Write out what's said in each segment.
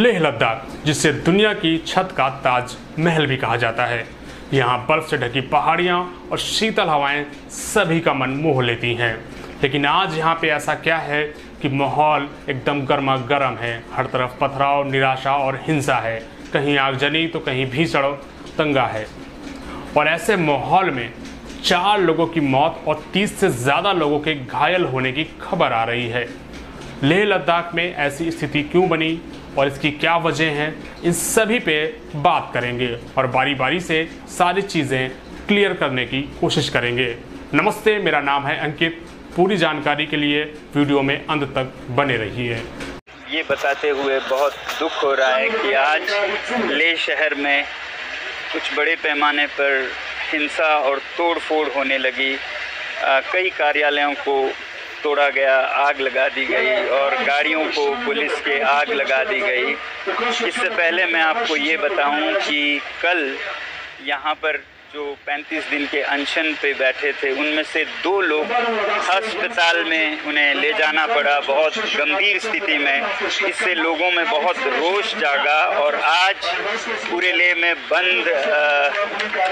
लेह लद्दाख, जिसे दुनिया की छत का ताज महल भी कहा जाता है। यहाँ बर्फ से ढकी पहाड़ियाँ और शीतल हवाएं सभी का मन मोह लेती हैं। लेकिन आज यहाँ पे ऐसा क्या है कि माहौल एकदम गर्मा गर्म है। हर तरफ पथराव, निराशा और हिंसा है। कहीं आगजनी तो कहीं भीषण दंगा है। और ऐसे माहौल में 4 लोगों की मौत और 30 से ज़्यादा लोगों के घायल होने की खबर आ रही है। लेह लद्दाख में ऐसी स्थिति क्यों बनी और इसकी क्या वजह हैं, इन सभी पे बात करेंगे और बारी बारी से सारी चीज़ें क्लियर करने की कोशिश करेंगे। नमस्ते, मेरा नाम है अंकित। पूरी जानकारी के लिए वीडियो में अंत तक बने रहिए। ये बताते हुए बहुत दुख हो रहा है कि आज लेह शहर में कुछ बड़े पैमाने पर हिंसा और तोड़-फोड़ होने लगी। कई कार्यालयों को तोड़ा गया, आग लगा दी गई और गाड़ियों को पुलिस के आग लगा दी गई। इससे पहले मैं आपको ये बताऊं कि कल यहाँ पर जो 35 दिन के अनशन पे बैठे थे, उनमें से 2 लोग अस्पताल में उन्हें ले जाना पड़ा बहुत गंभीर स्थिति में। इससे लोगों में बहुत रोष जागा और आज पूरे लेह में बंद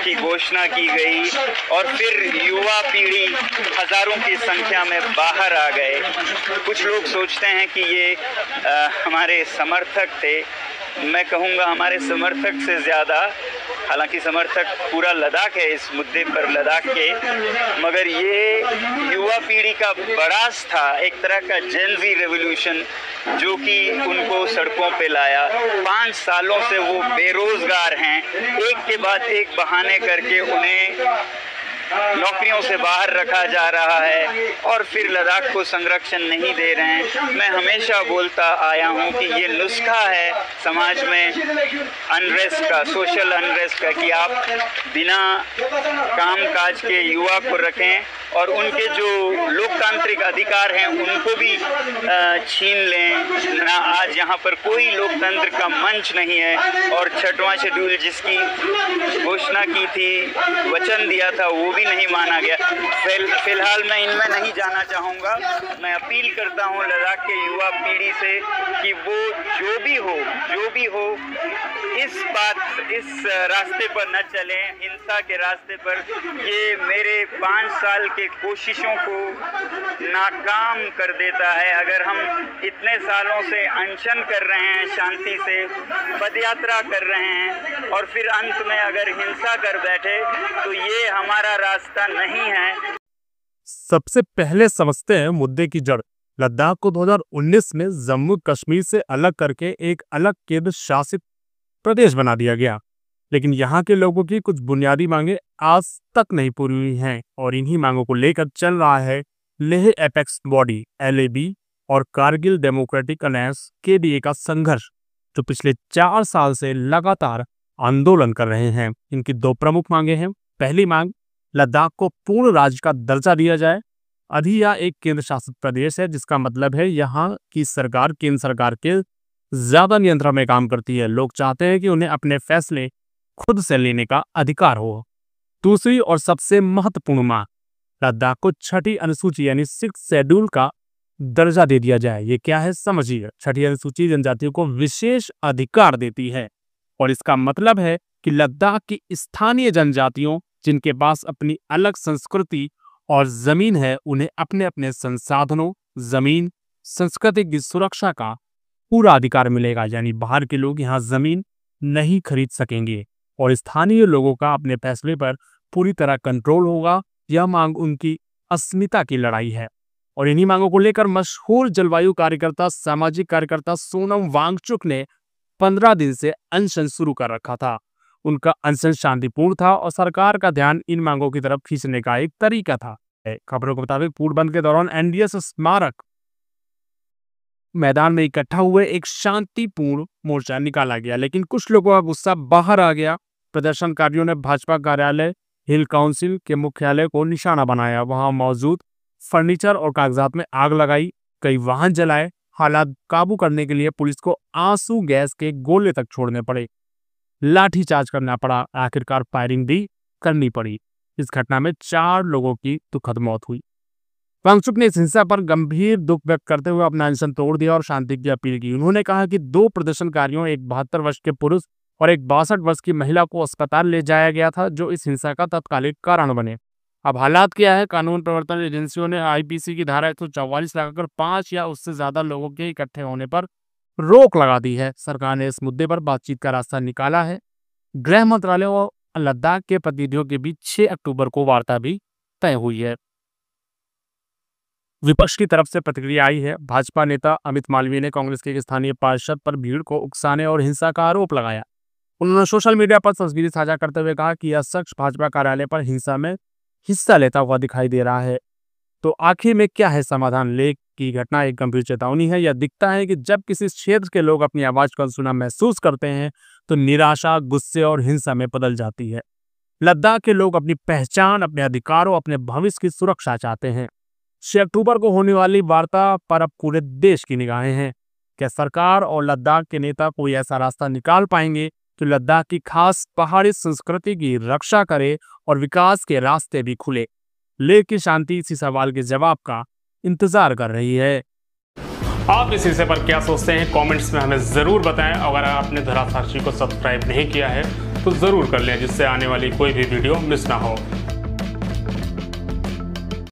की घोषणा की गई और फिर युवा पीढ़ी हज़ारों की संख्या में बाहर आ गए। कुछ लोग सोचते हैं कि ये हमारे समर्थक थे। मैं कहूँगा हमारे समर्थक से ज़्यादा, हालांकि समर्थक पूरा लद्दाख है इस मुद्दे पर, लद्दाख के, मगर ये युवा पीढ़ी का बड़ास था, एक तरह का जेन ज़ी रेवोल्यूशन जो कि उनको सड़कों पे लाया। 5 सालों से वो बेरोज़गार हैं। एक के बाद एक बहाने करके उन्हें नौकरियों से बाहर रखा जा रहा है और फिर लद्दाख को संरक्षण नहीं दे रहे हैं। मैं हमेशा बोलता आया हूं कि ये नुस्खा है समाज में अनरेस्ट का, सोशल अनरेस्ट का, कि आप बिना कामकाज के युवा को रखें और उनके जो लोकतांत्रिक अधिकार हैं उनको भी छीन लें ना। आज यहाँ पर कोई लोकतंत्र का मंच नहीं है और 6वां शेड्यूल जिसकी घोषणा की थी, वचन दिया था, वो भी नहीं माना गया। फिलहाल मैं इनमें नहीं जाना चाहूँगा। मैं अपील करता हूँ लद्दाख के युवा पीढ़ी से कि वो जो भी हो इस रास्ते पर न चलें, हिंसा के रास्ते पर। ये मेरे 5 साल के कोशिशों को नाकाम कर देता है। अगर हम इतने सालों से अनशन कर रहे हैं, शांति से पदयात्रा कर रहे हैं और फिर अंत में अगर हिंसा कर बैठे तो ये हमारा रास्ता नहीं है। सबसे पहले समझते हैं मुद्दे की जड़। लद्दाख को 2019 में जम्मू कश्मीर से अलग करके एक अलग केंद्र शासित प्रदेश बना दिया गया, लेकिन यहाँ के लोगों की कुछ बुनियादी मांगे आज तक नहीं पूरी हुई हैं और इन्हीं मांगों को लेकर चल रहा है लेह एपेक्स बॉडी LAB और कारगिल डेमोक्रेटिक अलायंस KDA का संघर्ष, जो पिछले 4 साल से लगातार आंदोलन कर रहे हैं। इनकी 2 प्रमुख मांगे हैं। पहली मांग, लद्दाख को पूर्ण राज्य का दर्जा दिया जाए। अभी यह एक केंद्र शासित प्रदेश है, जिसका मतलब है यहाँ की सरकार केंद्र सरकार के ज्यादा नियंत्रण में काम करती है। लोग चाहते हैं कि उन्हें अपने फैसले खुद से लेने का अधिकार हो। दूसरी और सबसे महत्वपूर्ण मांग, लद्दाख को 6ठी अनुसूची यानी 6th शेड्यूल का दर्जा दे दिया जाए। ये क्या है समझिए। 6ठी अनुसूची जनजातियों को विशेष अधिकार देती है और इसका मतलब है कि लद्दाख की स्थानीय जनजातियों, जिनके पास अपनी अलग संस्कृति और जमीन है, उन्हें अपने अपने संसाधनों, जमीन, संस्कृति की सुरक्षा का पूरा अधिकार मिलेगा। यानी बाहर के लोग यहाँ जमीन नहीं खरीद सकेंगे और स्थानीय लोगों का अपने फैसले पर पूरी तरह कंट्रोल होगा। यह मांग उनकी अस्मिता की लड़ाई है और इन्हीं मांगों को लेकर मशहूर जलवायु कार्यकर्ता, सामाजिक कार्यकर्ता सोनम वांगचुक ने 15 दिन से अनशन शुरू कर रखा था। उनका अनशन शांतिपूर्ण था और सरकार का ध्यान इन मांगों की तरफ खींचने का एक तरीका था। खबरों के मुताबिक पूर्ण बंद के दौरान NDS स्मारक मैदान में इकट्ठा हुए एक शांतिपूर्ण मोर्चा निकाला गया, लेकिन कुछ लोगों का गुस्सा बाहर आ गया। प्रदर्शनकारियों ने भाजपा कार्यालय, हिल काउंसिल के मुख्यालय को निशाना बनाया। वहां मौजूद फर्नीचर और कागजात में आग लगाई, कई वाहन जलाए। हालात काबू करने के लिए पुलिस को आंसू गैस के गोले तक छोड़ने पड़े, लाठीचार्ज करना पड़ा। आखिरकार फायरिंग भी करनी पड़ी। इस घटना में 4 लोगों की दुखद मौत हुई। वांगचुक ने इस हिंसा पर गंभीर दुख व्यक्त करते हुए अपना अनशन तोड़ दिया और शांति की अपील की। उन्होंने कहा कि 2 प्रदर्शनकारियों, एक 72 वर्ष के पुरुष और एक 62 वर्ष की महिला को अस्पताल ले जाया गया था, जो इस हिंसा का तत्कालिक कारण बने। अब हालात क्या है? कानून प्रवर्तन एजेंसियों ने आईपीसी की धारा 144 लगाकर 5 या उससे ज्यादा लोगों के इकट्ठे होने पर रोक लगा दी है। सरकार ने इस मुद्दे पर बातचीत का रास्ता निकाला है। गृह मंत्रालय और लद्दाख के प्रतिनिधियों के बीच 6 अक्टूबर को वार्ता भी तय हुई है। विपक्ष की तरफ से प्रतिक्रिया आई है। भाजपा नेता अमित मालवीय ने कांग्रेस के एक स्थानीय पार्षद पर भीड़ को उकसाने और हिंसा का आरोप लगाया। उन्होंने सोशल मीडिया पर तस्वीरें साझा करते हुए कहा कि यह शख्स भाजपा कार्यालय पर हिंसा में हिस्सा लेता हुआ दिखाई दे रहा है। तो आखिर में क्या है समाधान? लेख की घटना एक गंभीर चेतावनी है। यह दिखता है कि जब किसी क्षेत्र के लोग अपनी आवाज को सुना महसूस करते हैं तो निराशा, गुस्से और हिंसा में बदल जाती है। लद्दाख के लोग अपनी पहचान, अपने अधिकारों, अपने भविष्य की सुरक्षा चाहते हैं। 6 अक्टूबर को होने वाली वार्ता पर अब पूरे देश की निगाहें हैं। क्या सरकार और लद्दाख के नेता कोई ऐसा रास्ता निकाल पाएंगे जो लद्दाख की खास पहाड़ी संस्कृति की रक्षा करे और विकास के रास्ते भी खुले? लेख की शांति इसी सवाल के जवाब का इंतजार कर रही है। आप इस हिस्से पर क्या सोचते हैं? कमेंट्स में हमें ज़रूर बताएं। अगर आपने धरा साक्षी को सब्सक्राइब नहीं किया है तो ज़रूर कर लें, जिससे आने वाली कोई भी वीडियो मिस ना हो।